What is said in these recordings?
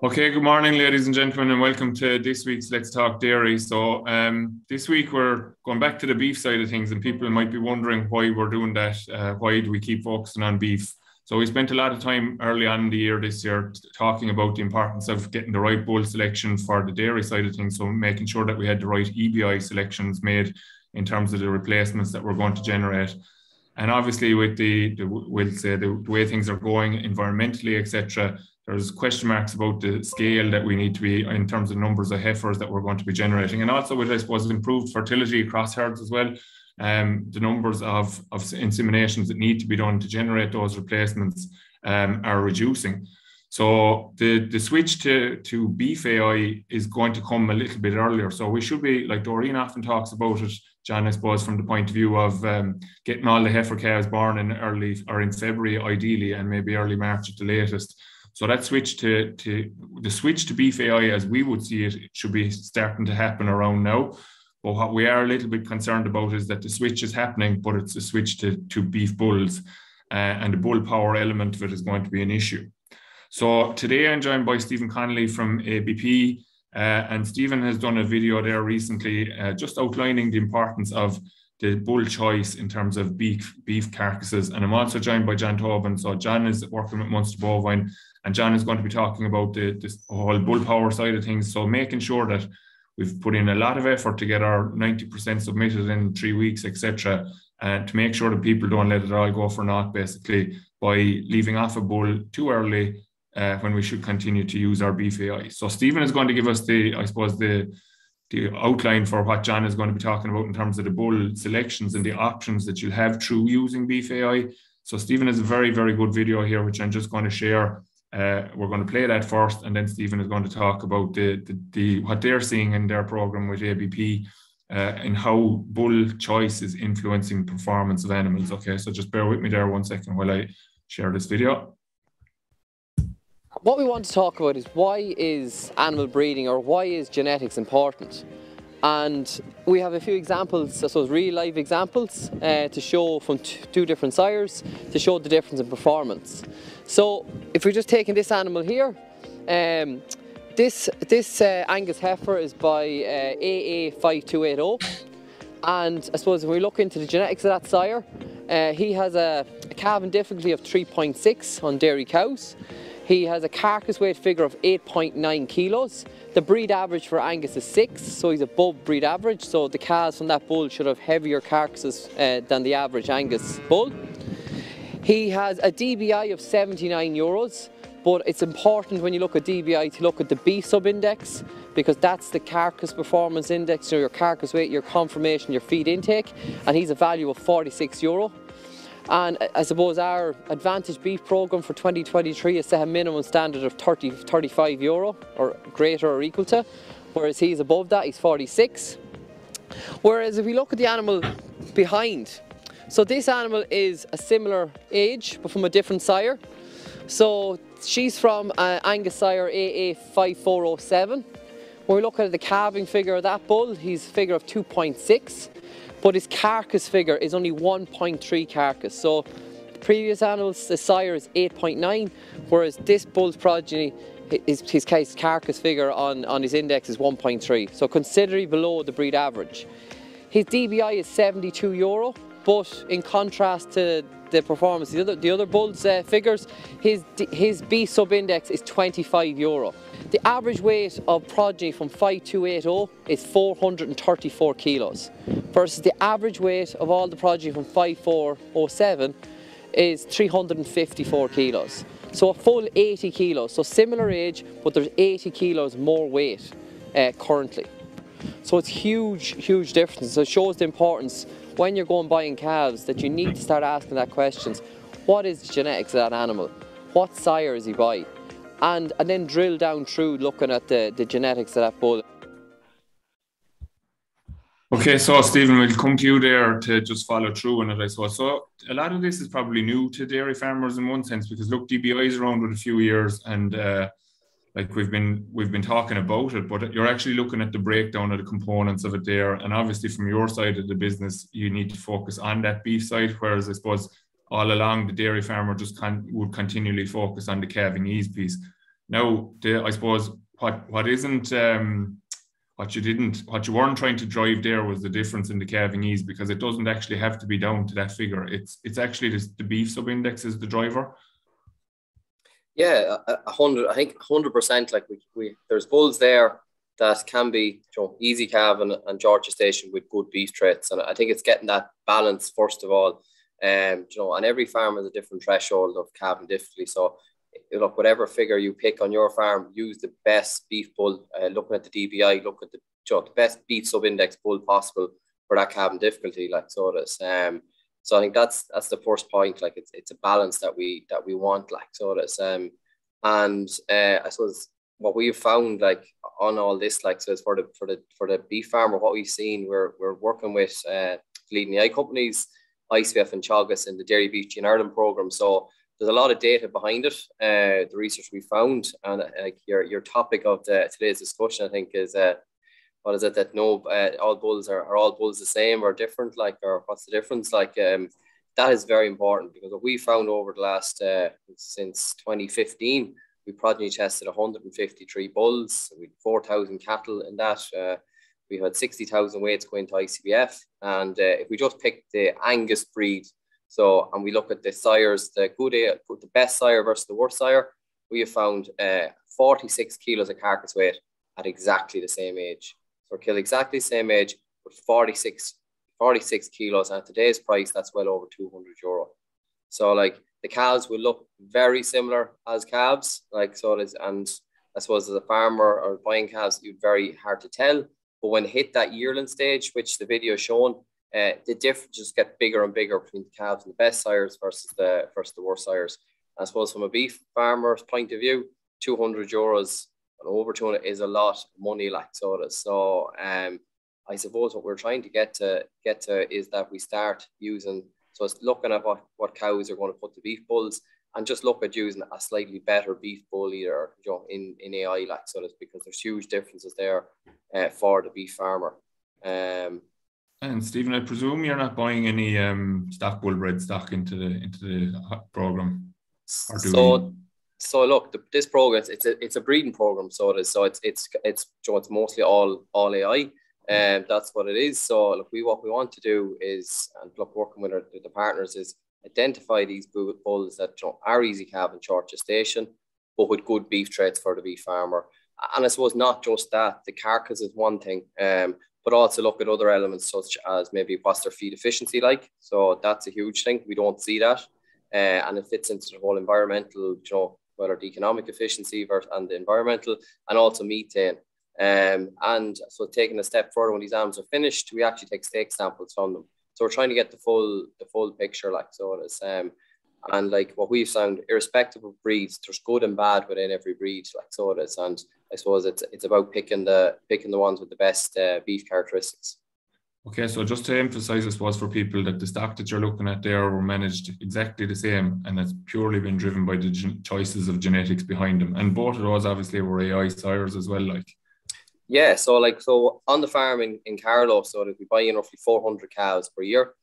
Okay, good morning, ladies and gentlemen, and welcome to this week's Let's Talk Dairy. So this week we're going back to the beef side of things, and people might be wondering why we're doing that. Why do we keep focusing on beef? So we spent a lot of time early on in the year this year talking about the importance of getting the right bull selection for the dairy side of things. So making sure that we had the right EBI selections made in terms of the replacements that we're going to generate. And obviously with the way things are going environmentally, etc., there's question marks about the scale that we need to be in terms of numbers of heifers that we're going to be generating. And also with, I suppose, improved fertility across herds as well. The numbers of inseminations that need to be done to generate those replacements are reducing. So the switch to beef AI is going to come a little bit earlier. So we should be, like Doreen often talks about it, John, I suppose, from the point of view of getting all the heifer calves born in early or in February, ideally, and maybe early March at the latest. So that switch to beef AI, as we would see it, should be starting to happen around now. But what we are a little bit concerned about is that the switch is happening, but it's a switch to beef bulls, and the bull power element of it is going to be an issue. So today I'm joined by Stephen Connolly from ABP, and Stephen has done a video there recently just outlining the importance of the bull choice in terms of beef carcasses. And I'm also joined by John Tobin. So John is working with Munster Bovine, and John is going to be talking about this whole bull power side of things. So making sure that we've put in a lot of effort to get our 90% submitted in 3 weeks, etc., and to make sure that people don't let it all go for naught, basically, by leaving off a bull too early when we should continue to use our beef AI. So Stephen is going to give us the outline for what John is going to be talking about in terms of the bull selections and the options that you'll have through using beef AI. So Stephen has a very, very good video here, which I'm just going to share. We're going to play that first, and then Stephen is going to talk about what they're seeing in their program with ABP and how bull choice is influencing performance of animals. Okay, so just bear with me there 1 second while I share this video. What we want to talk about is why is animal breeding, or why is genetics important? And we have a few examples, I suppose real life examples, to show from two different sires to show the difference in performance. So if we're just taking this animal here, this Angus heifer is by AA5280, and I suppose if we look into the genetics of that sire, he has a calving difficulty of 3.6 on dairy cows. He has a carcass weight figure of 8.9 kilos. The breed average for Angus is 6, so he's above breed average. So the calves from that bull should have heavier carcasses than the average Angus bull. He has a DBI of 79 euros, but it's important when you look at DBI to look at the B sub-index, because that's the carcass performance index, so your carcass weight, your conformation, your feed intake, and he's a value of 46 euro. And I suppose our Advantage Beef programme for 2023 is set a minimum standard of 35 euro or greater or equal to, whereas he's above that, he's 46. Whereas if we look at the animal behind, so this animal is a similar age but from a different sire. So she's from Angus sire AA5407. When we look at the calving figure of that bull, he's a figure of 2.6. But his carcass figure is only 1.3 carcass. So the previous animal's the sire is 8.9, whereas this bull's progeny, his carcass figure on his index is 1.3, so considerably below the breed average. His DBI is 72 euro, but in contrast to the performance, the other bull's figures, his B sub-index is 25 euro. The average weight of progeny from 5280 is 434 kilos, versus the average weight of all the progeny from 5407 is 354 kilos. So a full 80 kilos, so similar age, but there's 80 kilos more weight currently. So it's huge difference. So it shows the importance when you're going buying calves that you need to start asking that questions. What is the genetics of that animal? What sire is he by? And then drill down through looking at the genetics of that bull. Okay, so Stephen, we'll come to you there to just follow through on it, I suppose. So a lot of this is probably new to dairy farmers in one sense, because look, DBI is around with a few years, and like we've been talking about it, but you're actually looking at the breakdown of the components of it there. And obviously from your side of the business, you need to focus on that beef side, whereas I suppose all along the dairy farmer just would continually focus on the calving ease piece. Now, I suppose what you weren't trying to drive there was the difference in the calving ease, because it doesn't actually have to be down to that figure. It's actually the beef sub-index is the driver. Yeah, 100. I think 100%. Like we there's bulls there that can be, easy calving and Georgia station with good beef traits, and I think it's getting that balance first of all. And every farm has a different threshold of calving difficulty. So, look, whatever figure you pick on your farm, use the best beef bull. Looking at the DBI, look at the best beef sub-index bull possible for that calving difficulty. Like so, it is. So I think that's the first point. Like it's a balance that we want. Like so, it is. And I suppose what we've found, like on all this, like so, is for the beef farmer, what we've seen, we're working with leading eye companies, ICBF and Teagasc in the Dairy Beef in Ireland program. So there's a lot of data behind it. The research we found, and like your topic of today's discussion, I think, is what is it that all bulls are all bulls the same or different? Like, or what's the difference? Like, that is very important, because what we found over the last since 2015, we progeny tested 153 bulls. We had 4,000 cattle in that. We had 60,000 weights going to ICBF, and if we just pick the Angus breed, and we look at the sires, the best sire versus the worst sire, we have found 46 kilos of carcass weight at exactly the same age. So we're killed exactly the same age, but 46 kilos. And at today's price, that's well over €200. So like the calves will look very similar as calves, like so it is. And I suppose as a farmer or buying calves, it's very hard to tell. But when it hit that yearling stage, which the video is showing, the differences get bigger and bigger between the calves and the best sires versus the worst sires. I suppose from a beef farmer's point of view, €200 and over 200 is a lot of money, like so it is. So I suppose what we're trying to get to is that we start using, so it's looking at what cows are going to put to beef bulls, and just look at using a slightly better beef bull either, in AI, like so it's because there's huge differences there for the beef farmer. And Stephen, I presume you're not buying any stock bull bred stock into the program, or do So look, this program, it's a breeding program, so it is. So it's mostly all AI, and that's what it is. So look, what we want to do is, and look, working with the partners, is identify these bulls that are easy calving, short gestation, but with good beef traits for the beef farmer. And I suppose not just that, the carcass is one thing, but also look at other elements such as maybe what's their feed efficiency like. So that's a huge thing. We don't see that, and it fits into the whole environmental, whether the economic efficiency and the environmental, and also methane. And so taking a step further, when these animals are finished, we actually take steak samples from them. So we're trying to get the full picture, like so it is. And like what we've found, irrespective of breeds, there's good and bad within every breed, like so it is. And I suppose it's about picking the ones with the best beef characteristics. Okay, so just to emphasize, I suppose, for people, that the stock that you're looking at there were managed exactly the same, and it's purely been driven by the choices of genetics behind them. And both of those obviously were AI sires as well, like. Yeah, so on the farm in Carlow, so that we buy in roughly 400 cows per year,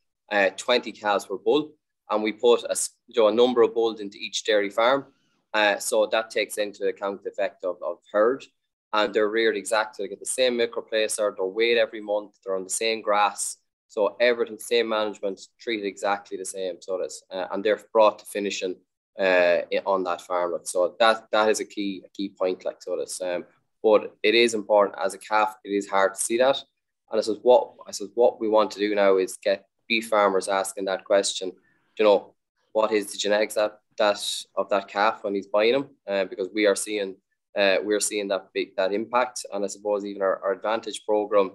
20 cows per bull, and we put a number of bulls into each dairy farm. So that takes into account the effect of herd. And they're reared exactly, they get the same microplacer, they're weighed every month, they're on the same grass. So everything, same management, treated exactly the same. So that's, and they're brought to finishing on that farm. So that is a key point, like so that's, but it is important as a calf, it is hard to see that. And I suppose what we want to do now is get beef farmers asking that question, what is the genetics of that calf when he's buying them? Because we are seeing that impact. And I suppose even our Advantage program,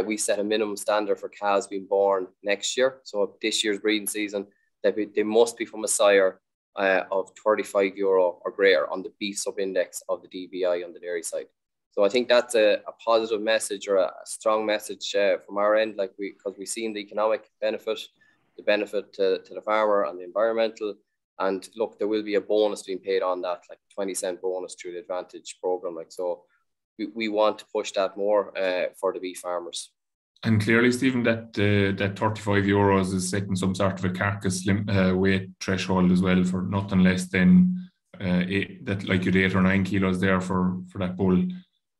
we set a minimum standard for cows being born next year. So this year's breeding season, they must be from a sire of €35 or greater on the beef sub-index of the DBI on the dairy side. So I think that's a positive message, or a strong message from our end, because we've seen the economic benefit, the benefit to the farmer and the environmental. And look, there will be a bonus being paid on that, like 20-cent bonus through the Advantage program. Like so, we want to push that more for the beef farmers. And clearly, Stephen, that €35 is setting some sort of a carcass weight threshold as well, for nothing less than that like you'd 8 or 9 kilos there for that bull.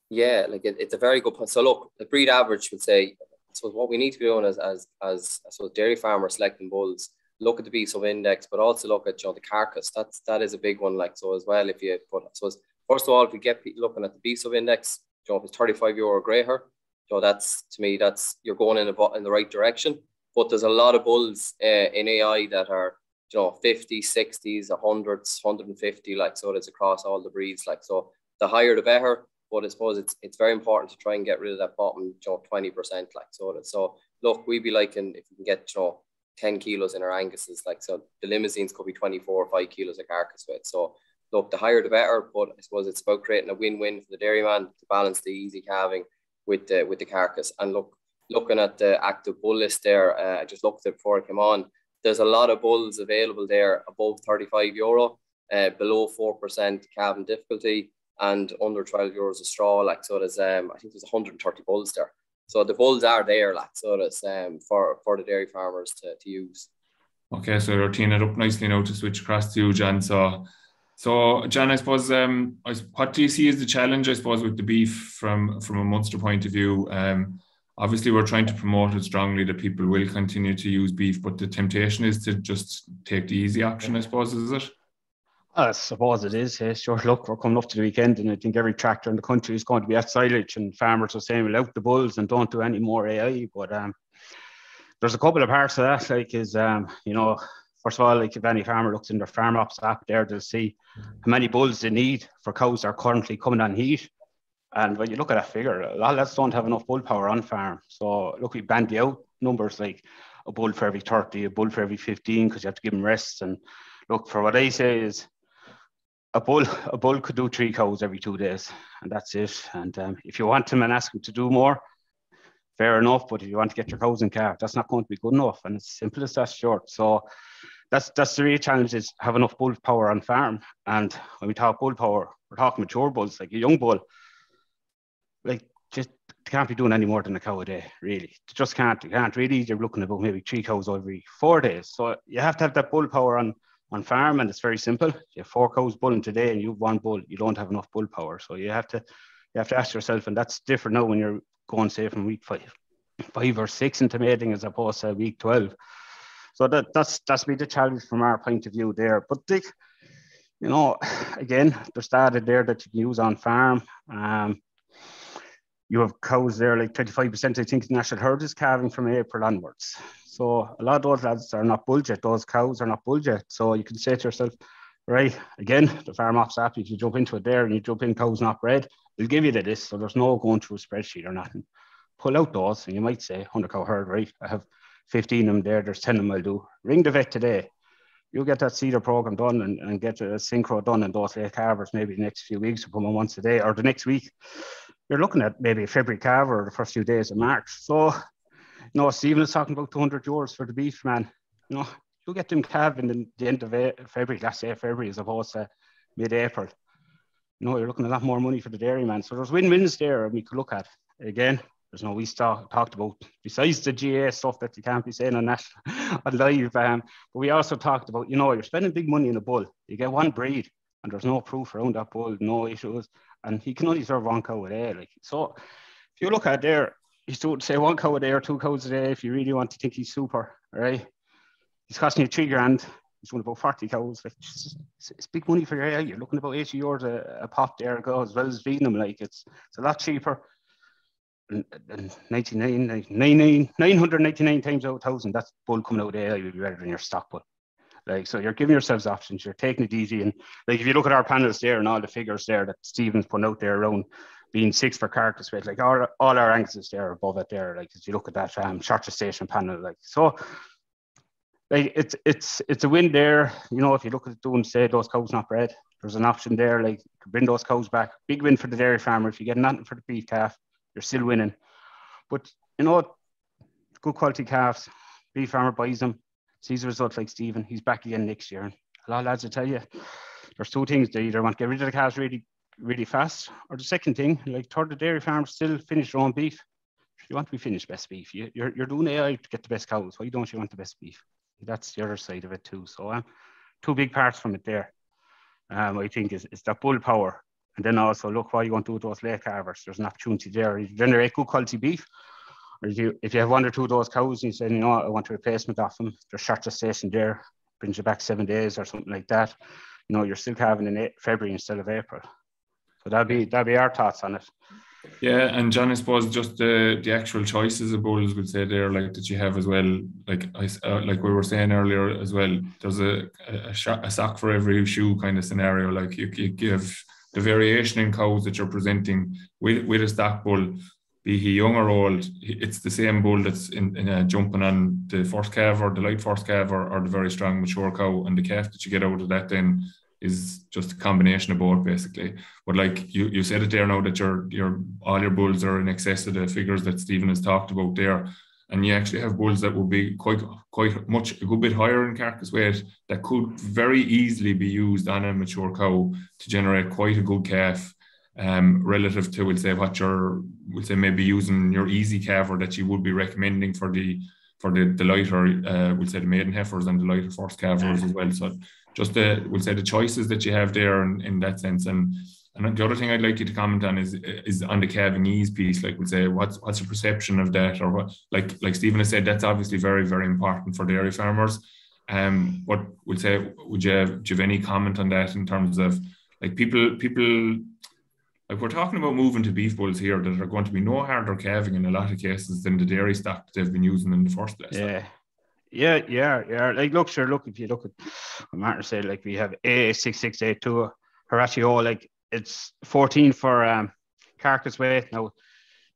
Yeah, like it's a very good point. So look, the breed average would say, so what we need to be doing as dairy farmers selecting bulls, look at the B sub index, but also look at the carcass. That is a big one. Like, so as well, if you put, so first of all, if we get looking at the B sub index, if it's 35 euro or greater, that's, to me, that's, you're going in the right direction. But there's a lot of bulls in AI that are 50s, 60s, 100s, 150, like, so it's across all the breeds. Like, so the higher the better. But I suppose it's very important to try and get rid of that bottom 20%. Like, so look, we'd be liking if we can get 10 kilos in our Angus's, like, so the limousines could be 24 or 5 kilos of carcass weight. So look, the higher the better, but I suppose it's about creating a win-win for the dairyman to balance the easy calving with the carcass. And looking at the active bull list there, I just looked at it before I came on. There's a lot of bulls available there above 35 euro, below 4% calving difficulty, and under 12 euros a straw. Like, so there's I think there's 130 bulls there. So the bulls are there, like, so there's for the dairy farmers to use. Okay, so you're teeing it up nicely now to switch across to you, John. So John, I suppose what do you see as the challenge, I suppose, with the beef from a Munster point of view? Obviously, we're trying to promote it strongly that people will continue to use beef, but the temptation is to just take the easy option, I suppose, is it? I suppose it is. Sure, look, we're coming up to the weekend, and I think every tractor in the country is going to be at silage, and farmers are saying, well, out the bulls and don't do any more AI. But there's a couple of parts of that, like, is, first of all, like, if any farmer looks in their Farm Ops app there, they'll see how many bulls they need for cows that are currently coming on heat. And when you look at that figure, a lot of lads don't have enough bull power on farm. So look, we bandy out numbers like a bull for every 30, a bull for every 15, because you have to give them rests. And look, for what I say is, a bull could do 3 cows every 2 days, and that's it. And if you want him and ask him to do more, fair enough. But if you want to get your cows in calf, that's not going to be good enough. And it's simple as that, short. So that's the real challenge, is have enough bull power on farm. And when we talk bull power, we're talking mature bulls. Like a young bull, like, just can't be doing any more than a cow a day, really. They just can't. You can't really. You're looking at about maybe 3 cows every 4 days. So you have to have that bull power on farm, and it's very simple. You have 4 cows bulling today and you have 1 bull, you don't have enough bull power. So you have to ask yourself, and that's different now when you're going, say, from week 5 or 6 into mating as opposed to week 12. So that's been the challenge from our point of view there. But again, there's data there that you can use on farm. You have cows there, like 25%, I think, national herd is calving from April onwards. So a lot of those lads are not bull jet, those cows are not bull jet. So you can say to yourself, right, again, the Farm Ops app, if you jump into it there and you jump in cows not bred, they'll give you the list. So there's no going through a spreadsheet or nothing. Pull out those, and you might say, 100 cow herd, right, I have 15 of them there, there's 10 of them I'll do. Ring the vet today. You'll get that CEDAR program done and get a synchro done in those late calvers maybe the next few weeks, or come on once a day, or the next week. You're looking at maybe a February calver or the first few days of March. So, Stephen is talking about 200 euros for the beef, man. You'll get them calving in the end of February, last day of February, as opposed to mid-April. You're looking at a lot more money for the dairyman. So there's win-wins there, and we could look at. Again, there's we talked about, besides the GA stuff that you can't be saying on live, but we also talked about, you're spending big money on a bull. You get 1 breed, and there's no proof around that bull, no issues, and he can only serve 1 cow a day. Like, so if you look at there, he's to say 1 cow a day or 2 cows a day if you really want to think he's super, right? He's costing you 3 grand. He's doing about 40 cows. Like, it's big money for your area. You're looking about 80 euros a pop there, as well as feeding them. Like, it's a lot cheaper. And 999 times out of 1,000, that's bull coming out of AI will be better than your stock bull. Like, so you're giving yourselves options. You're taking it easy. And like, if you look at our panels there and all the figures there that Stephen's put out there around being 6 for carcass weight, like all our Anguses there are above it there. Like, as you look at that short gestation panel, like, so like it's a win there. If you look at doing, say, those cows not bred, there's an option there. Like, you can bring those cows back. Big win for the dairy farmer. If you get nothing for the beef calf, you're still winning. But good quality calves, beef farmer buys them, sees the result like Stephen, he's back again next year. And a lot of lads will tell you, there's 2 things. They either want to get rid of the calves really, really fast, or the second thing, like, the dairy farmers still finish their own beef. If you want to be finished best beef, you're doing AI to get the best cows. Why don't you want the best beef? That's the other side of it too. So 2 big parts from it there. I think is that bull power. And then also look what you want to do with those late calvers. There's an opportunity there. You generate good quality beef. Or if you have one or two of those cows and you say, you know, I want a replacement of them, there's short gestation there, brings you back 7 days or something like that. You know, you're still calving in February instead of April. So that'd be our thoughts on it. Yeah, and John, I suppose just the actual choices of bulls would say there, like that you have as well, like like we were saying earlier as well, there's a sock for every shoe kind of scenario. Like you give the variation in cows that you're presenting with a stock bull, be he young or old, it's the same bull that's in jumping on the first calf or the light first calf or the very strong mature cow, and the calf that you get out of that then is just a combination of both basically. But like you said it there now that your all your bulls are in excess of the figures that Stephen has talked about there, and you actually have bulls that will be quite much a good bit higher in carcass weight that could very easily be used on a mature cow to generate quite a good calf, relative to we'll say maybe using your easy calf, or that you would be recommending for the lighter we'll say the maiden heifers and the lighter first calvers as well. So just we'll say the choices that you have there in that sense. And the other thing I'd like you to comment on is on the calving ease piece. Like we'll say, what's your perception of that, or what? Like Stephen has said, that's obviously very, very important for dairy farmers. What we'll say, do you have any comment on that in terms of like people? Like we're talking about moving to beef bulls here that are going to be no harder calving in a lot of cases than the dairy stock that they've been using in the first place. Yeah. Like look, if you look at what Martin said, like we have A6682 Horatio, like it's 14 for carcass weight. Now,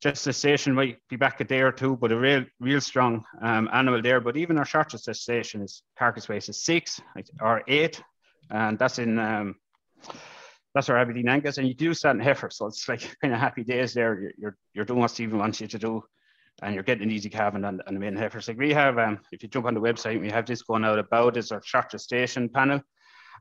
gestation might be back a day or two, but a real strong animal there. But even our shortest gestation is carcass weight is 6 or 8, and that's in that's our Aberdeen Angus, and you do that in heifer, so it's like kind of happy days there. You're doing what Stephen wants you to do, and you're getting an easy calving on the main heifers. Like we have, if you jump on the website, we have this going out about is our short gestation panel,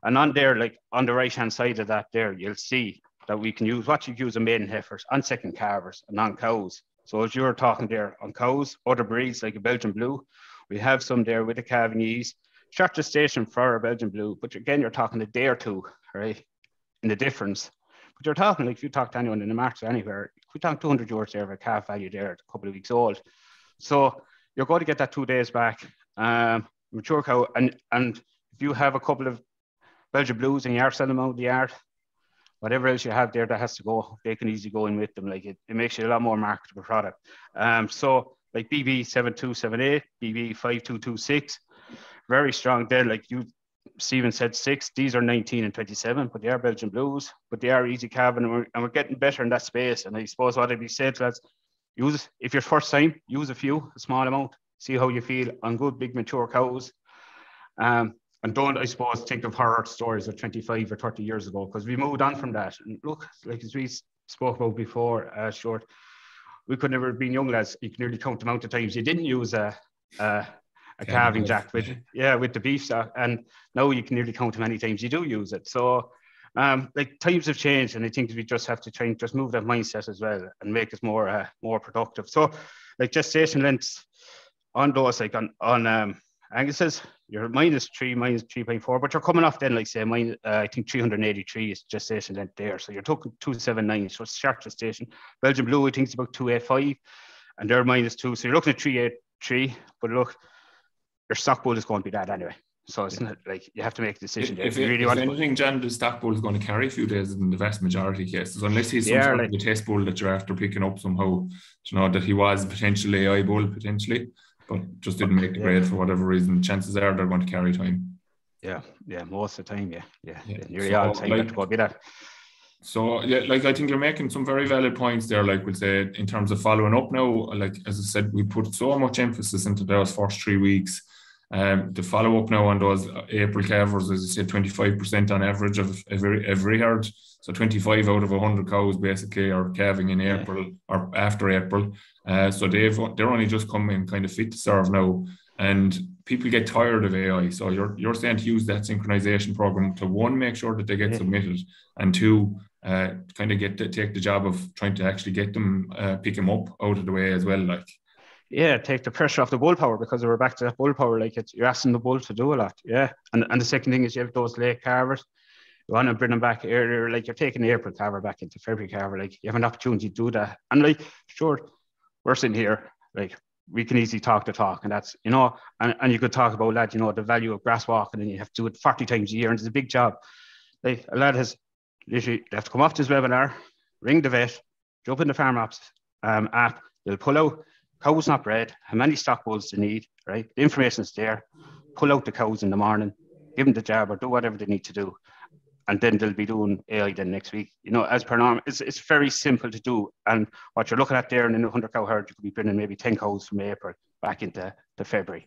and on there, like on the right hand side of that, there you'll see that we can use what you use on maiden heifers, on second calvers, and on cows. So as you're talking there on cows, other breeds like a Belgian Blue, we have some there with the calving ease, short gestation for a Belgian Blue, but again, you're talking a day or two, right? In the difference, but you're talking like if you talk to anyone in the market or anywhere, we talk 200 euros there of a calf value there, a couple of weeks old. So you're going to get that 2 days back, mature cow, and if you have a couple of Belgian Blues and you are selling them out of the yard, whatever else you have there that has to go, they can easily go in with them. Like it makes you a lot more marketable product. So like BB 7278, BB 5226, very strong there. Like Stephen said 6, these are 19 and 27, but they are Belgian Blues, but they are easy calving, and we're getting better in that space. And I suppose what I'd be saying to lads, if you're first time, use a small amount, see how you feel on good big mature cows. And don't, I suppose, think of horror stories of 25 or 30 years ago, because we moved on from that. And look, like as we spoke about before, Stuart, we could never have been young lads. You can nearly count the amount of times you didn't use a calving jack with the beef stock, and now you can nearly count how many times you do use it. So like times have changed, and I think we just have to try and just move that mindset as well and make it more productive. So like gestation lengths on those, like on Angus's, you're -3, -3.4, but you're coming off then, like say, I think 383 is gestation length there. So you're talking 279, so it's short gestation. Belgian Blue, I think it's about 285, and they're -2. So you're looking at 383, but look, your stock bull is going to be that anyway. So it's not like you have to make a decision there. If anything, John, the stock bull is going to carry a few days in the vast majority of cases, unless he's some sort of a test bull that you're after picking up somehow, you know, that he was potentially AI bull, but just didn't make the grade for whatever reason. Chances are they're going to carry time. Yeah, most of the time, nearly all the time that will be that. So like I think you're making some very valid points there. Like we'll say in terms of following up now, like as I said, we put so much emphasis into those first 3 weeks. The follow up now on those April calvers, as I said, 25% on average of every herd. So 25 out of 100 cows basically are calving in April or after April. So they're only just coming kind of fit to serve now, and people get tired of AI. So you're saying to use that synchronization program to, one, make sure that they get submitted, and two, kind of take the job of trying to actually get them pick them up out of the way as well. Like, take the pressure off the bull power, because we're back to that bull power. Like you're asking the bull to do a lot. And the second thing is you have those late calvers. you want to bring them back earlier, like you're taking the April calver back into February calver, like you have an opportunity to do that. And like, sure, we're sitting here, like we can easily talk the talk, and that's, you know, and you could talk about that, you know, the value of grass walking, and you have to do it 40 times a year, and it's a big job. Like a lad has literally, they have to come off this webinar, ring the vet, jump in the Farm Ops app, they'll pull out cows not bred, how many stock bulls they need, right? The information's there. Pull out the cows in the morning, give them the jab or do whatever they need to do. And then they'll be doing AI then next week. You know, as per norm, it's very simple to do. And what you're looking at there in a 100 cow herd, you could be bringing maybe 10 cows from April back into February.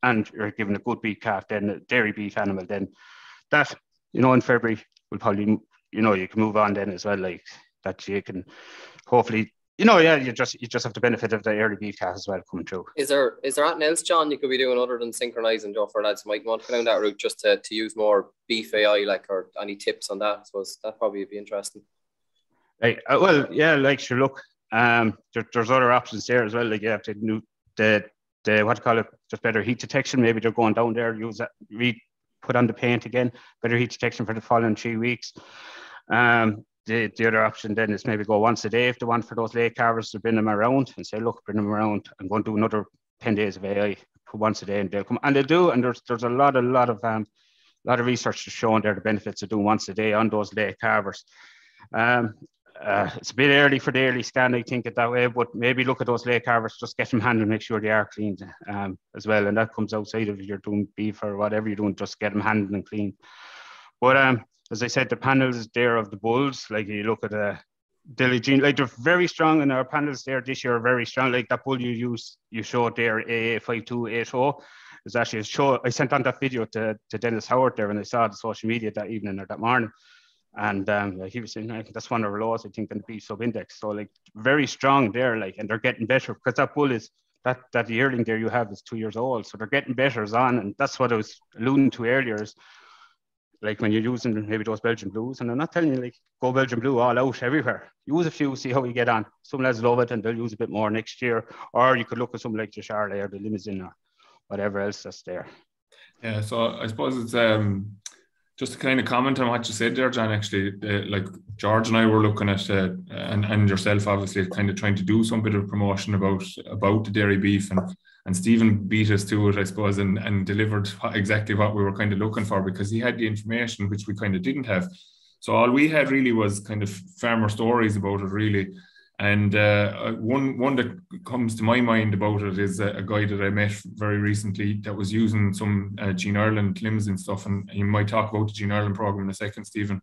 And you're giving a good beef calf, then a dairy beef animal, then that, you know, in February will probably, you know, you can move on then as well, like that you can hopefully, you know, yeah, you just have the benefit of the early beef calf as well coming through. Is there anything else, John, you could be doing other than synchronizing, Joe, for lads who might want to go down that route just to use more beef AI, like, or any tips on that? I suppose that probably would be interesting. Right. Well, yeah, like sure, look, there's other options there as well. Like you have to do the what do you call it, just better heat detection. Maybe they're going down there, use that, put on the paint again, better heat detection for the following 3 weeks. The other option then is maybe go once a day if they want for those late calvers to bring them around and say, look, bring them around. I'm going to do another 10 days of AI for once a day, and they'll come, and they'll do. And there's a lot of research to show there the benefits of doing once a day on those late calvers. It's a bit early for the early scan, I think, it that way, but maybe look at those late calvers, just get them handled, make sure they are cleaned as well. And that comes outside of if you're doing beef or whatever you're doing, just get them handled and clean. But as I said, the panels there of the bulls, like you look at Diligene, like they're very strong, and our panels there this year are very strong. Like that bull you showed there, AA5280, is actually a show. I sent on that video to Dennis Howard there, and I saw the social media that evening or that morning. And like he was saying, I think that's one of our lows, I think, in the beef sub index. So like very strong there, like, and they're getting better because that bull is that yearling there you have is 2 years old. So they're getting better on, and that's what I was alluding to earlier is, like when you're using maybe those Belgian blues, and I'm not telling you like go Belgian blue all out everywhere. Use a few, see how you get on. Some lads love it and they'll use a bit more next year. Or you could look at something like the Charlet or the Limousin or whatever else that's there. Yeah, so I suppose it's just to kind of comment on what you said there, John. Actually, like George and I were looking at and yourself obviously kind of trying to do some bit of promotion about the dairy beef, and Stephen beat us to it, I suppose, and delivered exactly what we were kind of looking for, because he had the information which we kind of didn't have. So all we had really was kind of farmer stories about it, really. And one that comes to my mind about it is a guy that I met very recently that was using some Gene Ireland Limousin stuff, and you might talk about the Gene Ireland program in a second, Stephen.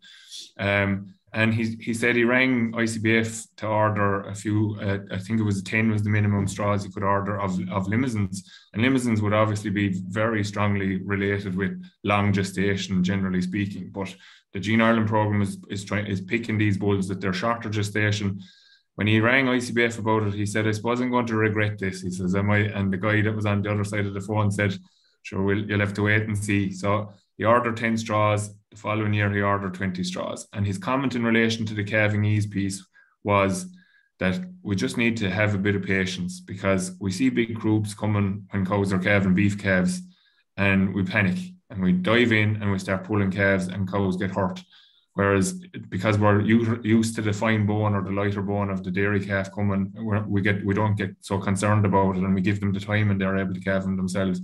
And he said he rang ICBF to order a few, I think it was 10 was the minimum straws he could order of Limousins. And Limousins would obviously be very strongly related with long gestation, generally speaking. But the Gene Ireland program is picking these bulls that they're shorter gestation. When he rang ICBF about it, he said, I suppose I'm going to regret this. He says, and the guy that was on the other side of the phone said, sure, you'll have to wait and see. So he ordered 10 straws. The following year, he ordered 20 straws. And his comment in relation to the calving ease piece was that we just need to have a bit of patience, because we see big groups coming when cows are calving beef calves, and we panic and we dive in and we start pulling calves and cows get hurt. Whereas because we're used to the fine bone or the lighter bone of the dairy calf coming, we don't get so concerned about it, and we give them the time and they're able to calve them themselves.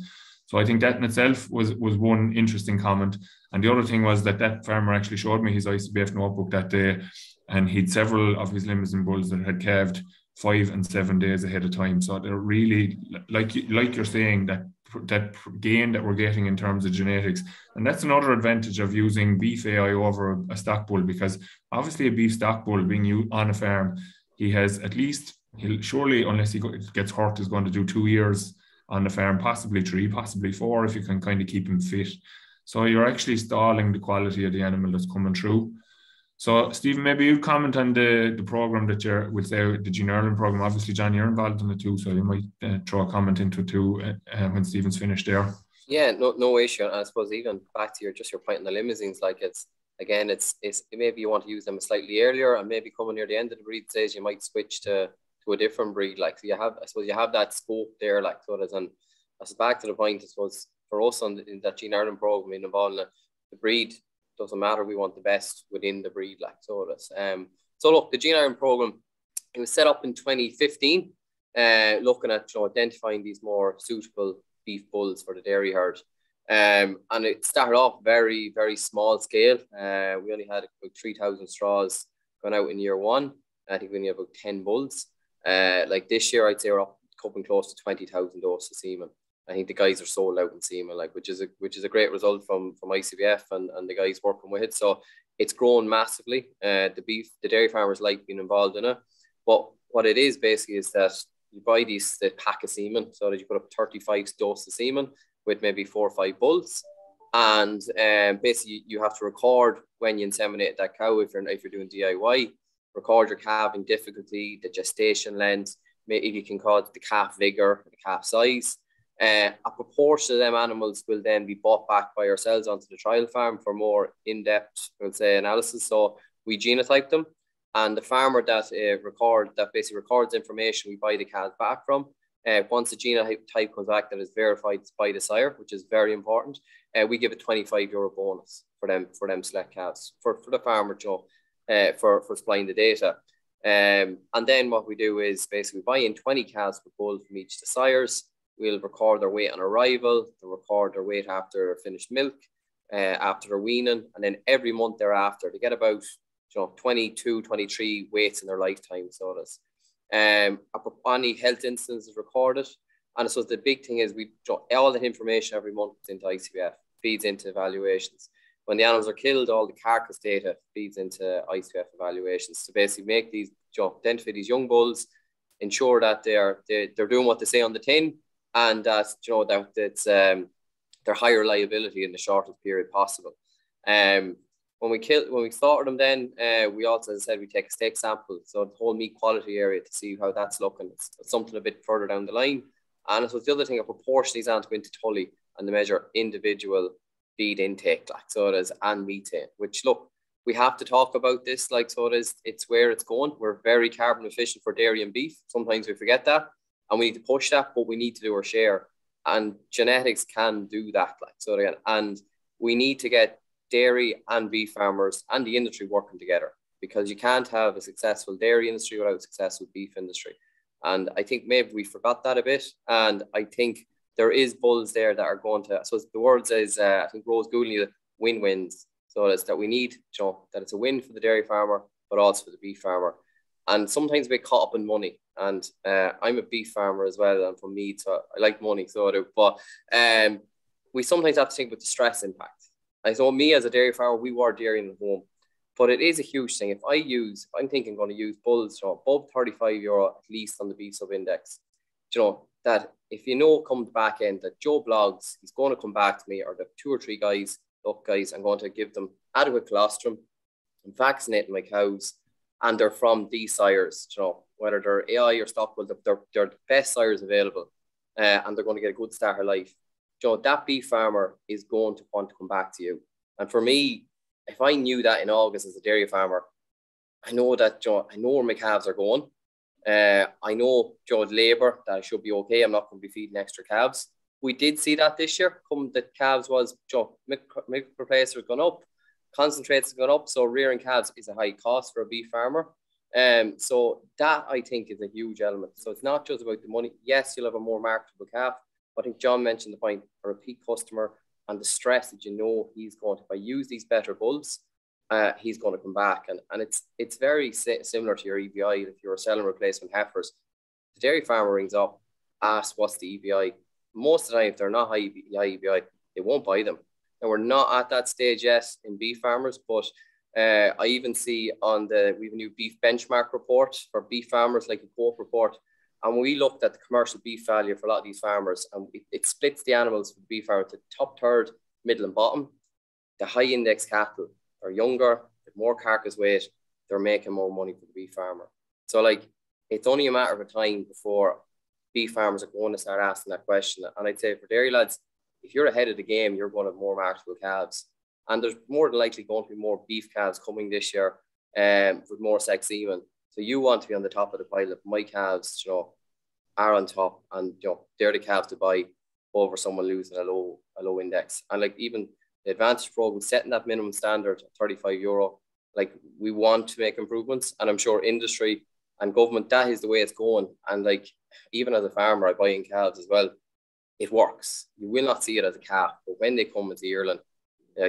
So I think that in itself was one interesting comment. And the other thing was that farmer actually showed me his ICBF notebook that day, and he'd several of his Limousin bulls that had calved 5 and 7 days ahead of time. So they're really, like you're saying, that gain that we're getting in terms of genetics. And that's another advantage of using beef AI over a stock bull, because obviously a beef stock bull being used on a farm, he has at least, he'll surely, unless he gets hurt, is going to do 2 years on the farm, possibly 3, possibly 4, if you can kind of keep him fit. So you're actually stalling the quality of the animal that's coming through. So, Stephen, maybe you comment on the program that we'll say the Gene Ireland program. Obviously, John, you're involved in it too, so you might throw a comment into it too when Stephen's finished there. Yeah, no issue. And I suppose even back to your point on the Limousins, like it's maybe you want to use them slightly earlier, and maybe coming near the end of the breed stage, you might switch to a different breed. Like, so you have that scope there. Like, so it is. And I suppose back to the point, I suppose for us in that Gene Ireland program involving the breed doesn't matter. We want the best within the breed, like so it is. So look, the Gene Iron program, it was set up in 2015, looking at identifying these more suitable beef bulls for the dairy herd. And it started off very, very small scale. We only had about 3,000 straws going out in year one. I think we only have about 10 bulls. Like this year, I'd say we're up coming close to 20,000 doses of semen. I think the guys are sold out in semen, like which is a great result from ICBF and the guys working with it. So it's grown massively. The dairy farmers like being involved in it. But what it is basically is that you buy the pack of semen, so that you put up 35 doses of semen with maybe 4 or 5 bulls, and basically you have to record when you inseminate that cow if you're doing DIY. Record your calving difficulty, the gestation length, if you can call it the calf vigor, the calf size. A proportion of them animals will then be bought back by ourselves onto the trial farm for more in-depth, I would say, analysis. So we genotype them, and the farmer that basically records information we buy the calves back from. Once the genotype comes back that is verified by the sire, which is very important, we give a €25 bonus for them select calves for the farmer, for supplying the data. And then what we do is basically buy in 20 calves per bull from each of the sires. We'll record their weight on arrival, they'll record their weight after finished milk, after their weaning, and then every month thereafter, they get about 22, 23 weights in their lifetime. So it is. Any health instance is recorded. And so the big thing is all that information every month into ICBF, feeds into evaluations. When the animals are killed, all the carcass data feeds into ICBF evaluations to basically make these, identify these young bulls, ensure that they're doing what they say on the tin, and that that it's their higher reliability in the shortest period possible. When we slaughter them, then we also, as I said, we take a steak sample, so the whole meat quality area, to see how that's looking. It's something a bit further down the line. And so the other thing, I proportion these animals into Tully, and they measure individual feed intake, like so it is, and methane. Which, look, we have to talk about this, like so it is. It's where it's going. We're very carbon efficient for dairy and beef. Sometimes we forget that, and we need to push that, but we need to do our share. And genetics can do that, like so again. And we need to get dairy and beef farmers and the industry working together, because you can't have a successful dairy industry without a successful beef industry. And I think maybe we forgot that a bit. And I think there is bulls there that are going to, so the word says, I think Rose Goulney, win-wins. So it's that we need, that it's a win for the dairy farmer, but also for the beef farmer. And sometimes we get caught up in money. And I'm a beef farmer as well. I'm from Meath, so I like money, so I do. But we sometimes have to think about the stress impact. I know me as a dairy farmer, we were dairying at home, but it is a huge thing. If I'm thinking going to use bulls, above €35 at least on the beef sub-index, that if come the back end that Joe blogs, he's going to come back to me, or the 2 or 3 guys, look guys, I'm going to give them adequate colostrum and vaccinating my cows, and they're from these sires, whether they're AI or stock bulls, they're the best sires available, and they're going to get a good start of life. That beef farmer is going to want to come back to you. And for me, if I knew that in August as a dairy farmer, I know that, I know where my calves are going. I know, labour, that I should be okay. I'm not going to be feeding extra calves. We did see that this year. The calves was, milk replacers gone up, concentrates have gone up. So rearing calves is a high cost for a beef farmer. So that, I think, is a huge element. So it's not just about the money. Yes, you'll have a more marketable calf. I think John mentioned the point, a repeat customer, and the stress that he's going to, if I use these better bulls, he's going to come back. And it's very similar to your EBI. If you're selling replacement heifers, the dairy farmer rings up, asks what's the EBI. Most of the time, if they're not high EBI, they won't buy them. And we're not at that stage yet in beef farmers, but I even see we have a new beef benchmark report for beef farmers, like a co-op report. And we looked at the commercial beef value for a lot of these farmers, and it splits the animals for the beef farmer to top third, middle and bottom. The high index cattle are younger, with more carcass weight, they're making more money for the beef farmer. So it's only a matter of time before beef farmers are going to start asking that question. And I'd say for dairy lads, if you're ahead of the game, you're going to have more marketable calves. And there's more than likely going to be more beef calves coming this year with more sex semen. So you want to be on the top of the pile. If my calves, are on top, and they're the calves to buy over someone losing a low index. And even the Advantage program, setting that minimum standard at €35. Like, we want to make improvements, and I'm sure industry and government, that is the way it's going. And like, even as a farmer, I buy in calves as well. It works. You will not see it as a calf, but when they come into yearling,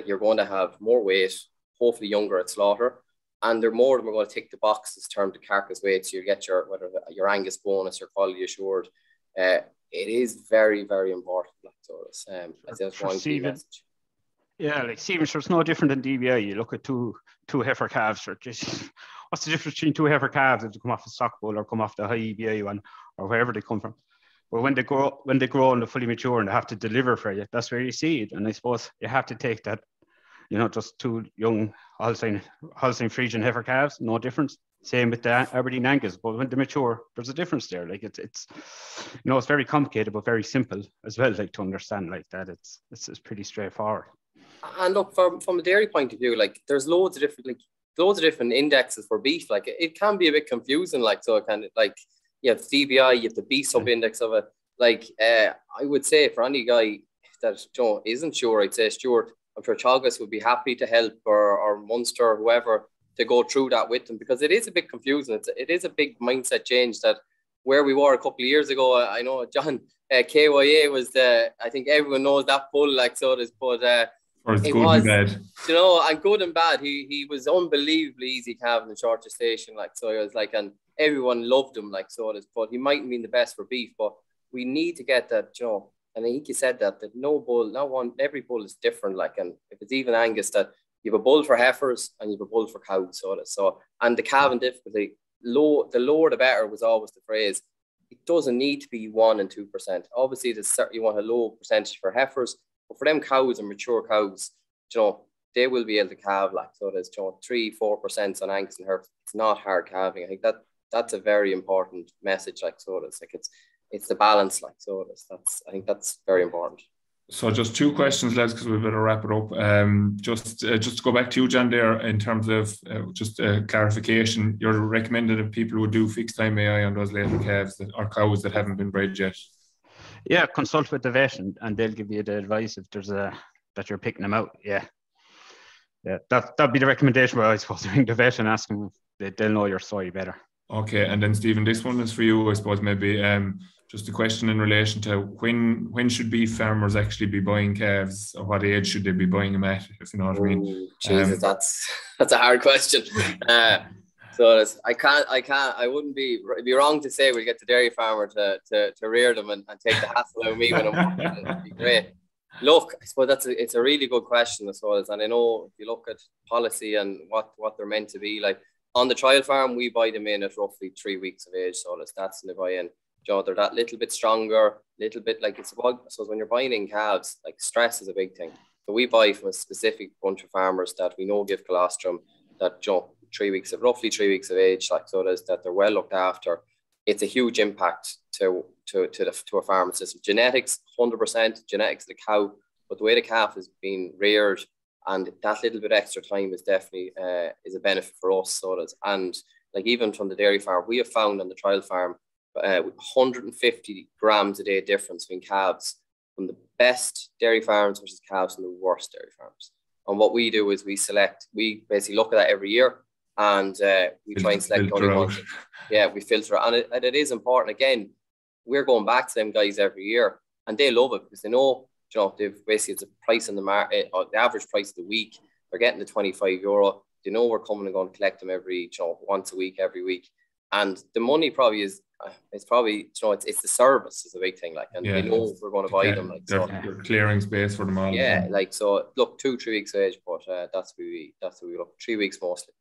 you're going to have more weight, hopefully younger at slaughter, and they're more than we're going to tick the boxes in terms of carcass weight. So you get your Angus bonus, your quality assured. It is very, very important. Like, so that's one key message. Yeah, like Stephen, sure, it's no different than DBI. You look at two heifer calves, or just what's the difference between two heifer calves that come off the stock bull or come off the high EBI one, or wherever they come from? But when they grow and they're fully mature and they have to deliver for you, that's where you see it. And I suppose you have to take that, just two young Holstein Friesian heifer calves, no difference. Same with the Aberdeen Angus, but when they mature, there's a difference there. Like it's it's very complicated but very simple as well. Like, to understand like that, it's pretty straightforward. And look, from a dairy point of view, like, there's loads of different indexes for beef. Like, it can be a bit confusing. Like, so it can, like, you have CBI, you have the B sub index of it. Like, I would say for any guy that isn't sure, I'd say Stuart. I'm sure Teagasc would be happy to help, or Munster, or whoever, to go through that with them, because it is a bit confusing. It is a big mindset change that where we were a couple of years ago. I know John KYA was I think everyone knows that bull, like, so it is, but or it's good and bad. And good and bad. He was unbelievably easy calving in short gestation, like, so it was like, and everyone loved him, like, so it is, but he mightn't mean the best for beef, but we need to get that, and I think you said that every bull is different, like, and if it's even Angus, that you have a bull for heifers and you have a bull for cows, so and the calving difficulty, the lower the better was always the phrase. It doesn't need to be 1% and 2%. Obviously, you want a low percentage for heifers, but for them cows and mature cows, they will be able to calve, like, so there's 3-4% on Angus and Hereford. It's not hard calving. I think that's a very important message, like, so it's like it's the balance, like, so I think that's very important. So just two questions, lads, because we better wrap it up. Just to go back to you, John, there, in terms of just clarification, you're recommending that people would do fixed time AI on those later calves or cows that haven't been bred yet? Yeah, consult with the vet and they'll give you the advice if there's that you're picking them out. Yeah, that'd be the recommendation. Where I suppose ring the vet and ask them, they'll know your story better. Okay, and then Stephen, this one is for you, I suppose. Maybe just a question in relation to when should beef farmers actually be buying calves, or what age should they be buying them at, if you know what I mean? Jesus, that's a hard question. So I wouldn't it'd be wrong to say we'll get the dairy farmer to rear them and take the hassle out of me when I'm walking. It'd be great. Look, I suppose it's a really good question, I suppose, and I know if you look at policy and what they're meant to be, like, on the trial farm, we buy them in at roughly 3 weeks of age, so that's in the buy-in. They're that little bit stronger, little bit, like, it's about, so when you're buying in calves, like, stress is a big thing. So we buy from a specific bunch of farmers that we know give colostrum, that roughly 3 weeks of age, like, so that they're well looked after. It's a huge impact to a farming system. Genetics, 100%, genetics of the cow, but the way the calf is being reared, and that little bit extra time is definitely is a benefit for us. And like, even from the dairy farm, we have found on the trial farm 150 grams a day difference between calves from the best dairy farms versus calves from the worst dairy farms. And what we do is we basically look at that every year, and we try and select only ones. Yeah, we filter it, and it is important. Again, we're going back to them guys every year, and they love it because they know, they've basically, it's a price in the market, or the average price of the week. They're getting the €25. They know we're coming and going to collect them once a week, every week, and the money probably is. It's probably, it's the service is a big thing, like, and they know we're going to buy them, like, so you're clearing space for them all. Yeah, like, so look, 2-3 weeks of age, but that's what we look, 3 weeks mostly.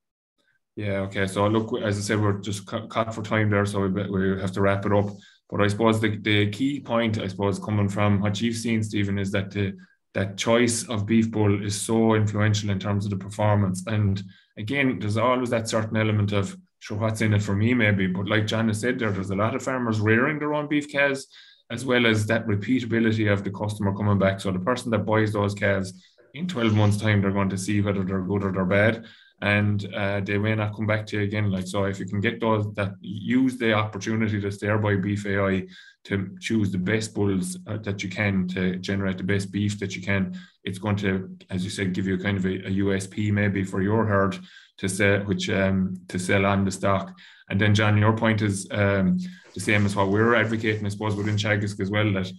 Yeah, okay. So look, as I said, we're just caught for time there, so we have to wrap it up. But I suppose the key point, I suppose, coming from what you've seen, Stephen, is that that choice of beef bull is so influential in terms of the performance. And again, there's always that certain element of, sure, what's in it for me, maybe. But like John has said there's a lot of farmers rearing their own beef calves, as well as that repeatability of the customer coming back. So the person that buys those calves, in 12 months' time, they're going to see whether they're good or they're bad. and they may not come back to you again. Like, so if you can get those, that use the opportunity that's there by Beef AI to choose the best bulls that you can to generate the best beef that you can. It's going to, as you said, give you kind of a USP maybe for your herd to sell, to sell on the stock. And then, John, your point is the same as what we're advocating, I suppose, within Teagasc as well, that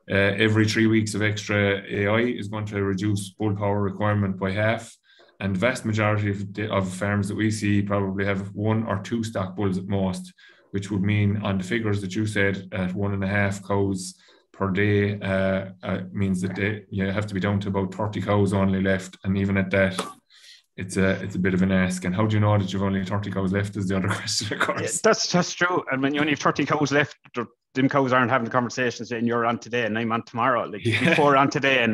every 3 weeks of extra AI is going to reduce bull power requirement by half. And the vast majority of farms that we see probably have 1 or 2 stock bulls at most, which would mean on the figures that you said at 1.5 cows per day means that you have to be down to about 30 cows only left. And even at that, it's a bit of an ask. And how do you know that you've only 30 cows left is the other question, of course. Yeah, that's true. And when you only have 30 cows left, them cows aren't having the conversation saying you're on today and I'm on tomorrow. Like before on today and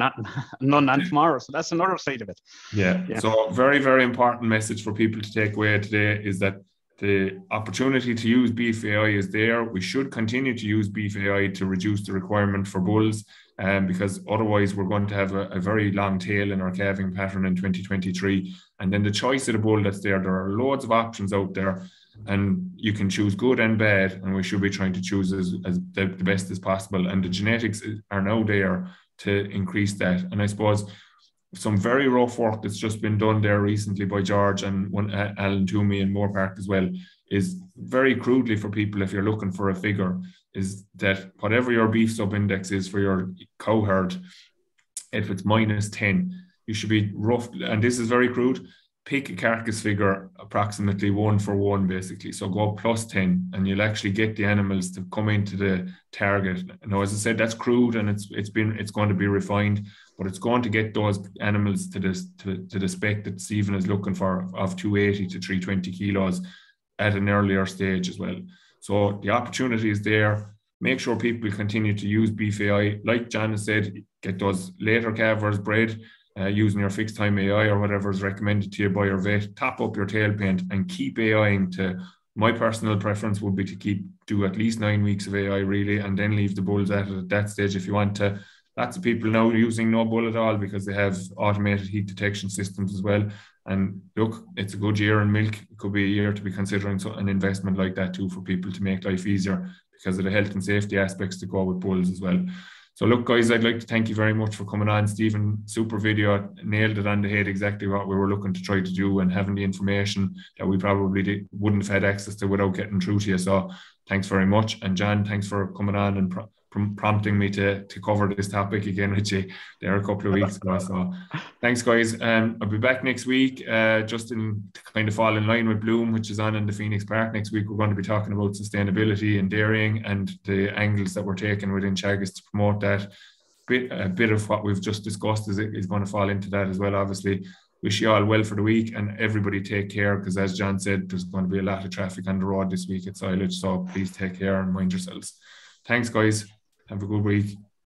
none on tomorrow. So that's another side of it. Yeah. So very, very important message for people to take away today is that the opportunity to use Beef AI is there. We should continue to use Beef AI to reduce the requirement for bulls, because otherwise we're going to have a very long tail in our calving pattern in 2023. And then the choice of the bull that's there are loads of options out there, and you can choose good and bad, and we should be trying to choose as the best as possible. And the genetics are now there to increase that. And I suppose some very rough work that's just been done there recently by George and Alan Toomey and Moorpark as well is very crudely for people, if you're looking for a figure, is that whatever your beef sub-index is for your cow herd, if it's -10, you should be rough, and this is very crude, pick a carcass figure approximately 1 for 1 basically. So go +10 and you'll actually get the animals to come into the target. Now, as I said, that's crude and it's going to be refined, but it's going to get those animals to the spec that Stephen is looking for of 280 to 320 kilos at an earlier stage as well. So the opportunity is there. Make sure people continue to use Beef AI. Like John has said, get those later calvers bred using your fixed time AI or whatever is recommended to you by your vet. Top up your tail paint and keep AIing to, my personal preference would be to do at least 9 weeks of AI really, and then leave the bulls at it at that stage if you want to. Lots of people now using no bull at all because they have automated heat detection systems as well. And look, it's a good year in milk. It could be a year to be considering an investment like that too for people to make life easier because of the health and safety aspects to go with bulls as well. So look, guys, I'd like to thank you very much for coming on. Stephen, super video, nailed it on the head, exactly what we were looking to try to do and having the information that we probably wouldn't have had access to without getting through to you. So thanks very much. And John, thanks for coming on and prompting me to cover this topic again, Richie, there a couple of weeks ago. So thanks, guys. I'll be back next week, just to kind of fall in line with Bloom, which is on in the Phoenix Park next week. We're going to be talking about sustainability and dairying and the angles that we're taking within Teagasc to promote that. A bit of what we've just discussed is going to fall into that as well, obviously. Wish you all well for the week, and everybody take care, because as John said, there's going to be a lot of traffic on the road this week at silage, so please take care and mind yourselves. Thanks, guys. Have a good week.